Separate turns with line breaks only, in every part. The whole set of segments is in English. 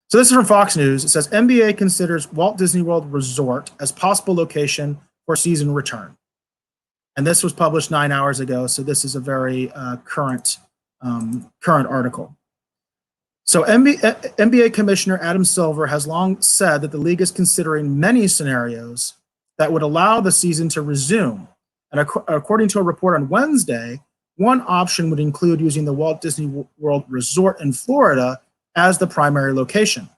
So this is from Fox News. It says NBA considers Walt Disney World Resort as possible location for season return. And this was published 9 hours ago, so this is a very current article. So NBA Commissioner Adam Silver has long said that the league is considering many scenarios that would allow the season to resume. And according to a report on Wednesday, one option would include using the Walt Disney World Resort in Florida as the primary location.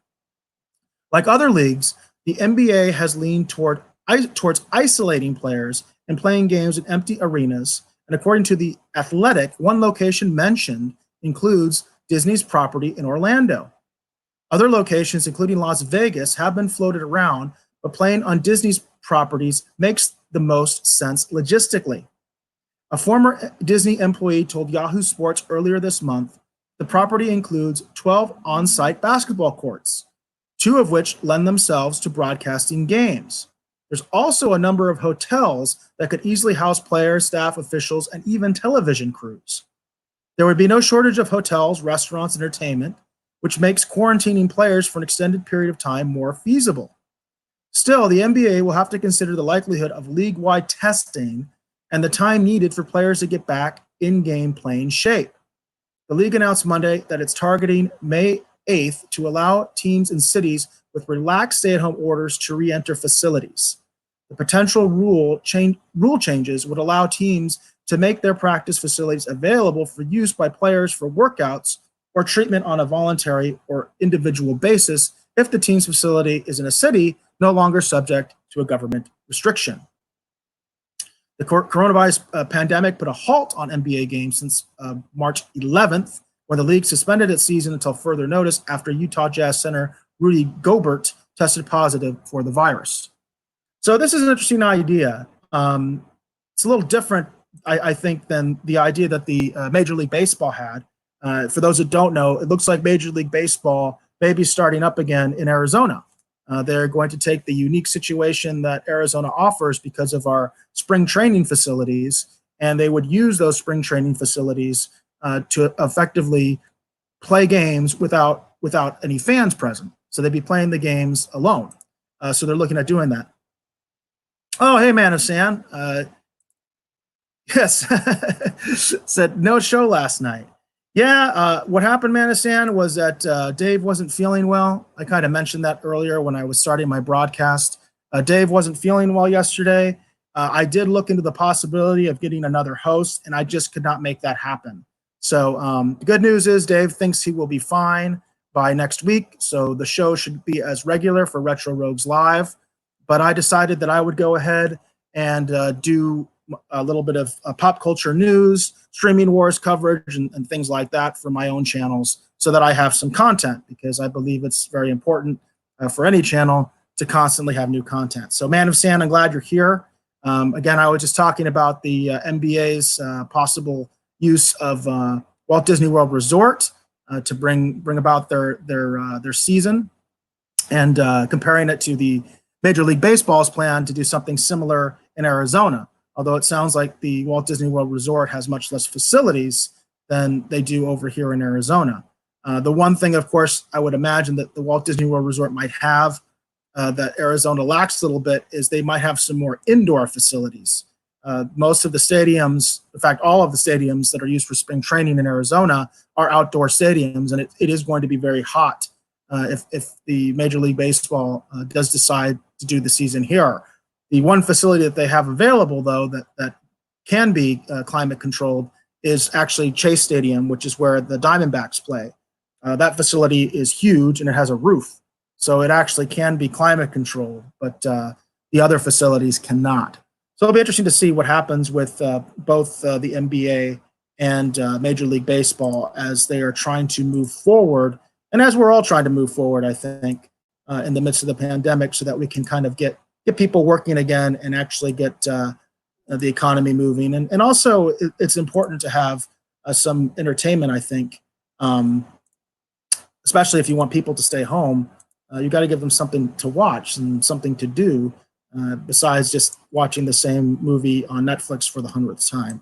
Like other leagues, the NBA has leaned towards isolating players and playing games in empty arenas. And according to The Athletic, one location mentioned includes Disney's property in Orlando. Other locations, including Las Vegas, have been floated around, but playing on Disney's properties makes the most sense logistically. A former Disney employee told Yahoo Sports earlier this month the property includes 12 on-site basketball courts, 2 of which lend themselves to broadcasting games. There's also a number of hotels that could easily house players, staff, officials, and even television crews. There would be no shortage of hotels, restaurants, entertainment, which makes quarantining players for an extended period of time more feasible. Still, the NBA will have to consider the likelihood of league-wide testing and the time needed for players to get back in-game playing shape. The league announced Monday that it's targeting May 8th to allow teams in cities with relaxed stay-at-home orders to re-enter facilities. The potential rule changes would allow teams to make their practice facilities available for use by players for workouts or treatment on a voluntary or individual basis if the team's facility is in a city no longer subject to a government restriction. The coronavirus pandemic put a halt on NBA games since March 11th, when the league suspended its season until further notice after Utah Jazz center Rudy Gobert tested positive for the virus. So this is an interesting idea. It's a little different, I think, than the idea that the Major League Baseball had. For those that don't know, it looks like Major League Baseball may be starting up again in Arizona. They're going to take the unique situation that Arizona offers because of our spring training facilities, and they would use those spring training facilities to effectively play games without any fans present. So they'd be playing the games alone. So they're looking at doing that. Oh, hey, Man of Sand. Yes, said no show last night. Yeah, what happened, Man of Sand, was that Dave wasn't feeling well. I kind of mentioned that earlier when I was starting my broadcast. Dave wasn't feeling well yesterday. I did look into the possibility of getting another host, and I just could not make that happen. So the good news is Dave thinks he will be fine by next week, so the show should be as regular for Retro Rogues Live. But I decided that I would go ahead and do a little bit of pop culture news, streaming wars coverage, and things like that for my own channels so that I have some content, because I believe it's very important for any channel to constantly have new content. So Man of Sand, I'm glad you're here. Again, I was just talking about the NBA's possible use of Walt Disney World Resort to bring about their season, and comparing it to the Major League Baseball's plan to do something similar in Arizona. Although it sounds like the Walt Disney World Resort has much less facilities than they do over here in Arizona. The one thing, of course, I would imagine that the Walt Disney World Resort might have that Arizona lacks a little bit is they might have some more indoor facilities. Most of the stadiums, in fact, all of the stadiums that are used for spring training in Arizona are outdoor stadiums, and it is going to be very hot if the Major League Baseball does decide to do the season here. The one facility that they have available, though, that can be climate controlled is actually Chase Stadium, which is where the Diamondbacks play. That facility is huge and it has a roof, so it actually can be climate controlled, but the other facilities cannot. So it'll be interesting to see what happens with both the NBA and Major League Baseball as they are trying to move forward, and as we're all trying to move forward, I think, in the midst of the pandemic, so that we can kind of get people working again and actually get the economy moving. And also, it's important to have some entertainment, I think, especially if you want people to stay home. You got to give them something to watch and something to do besides just watching the same movie on Netflix for the 100th time.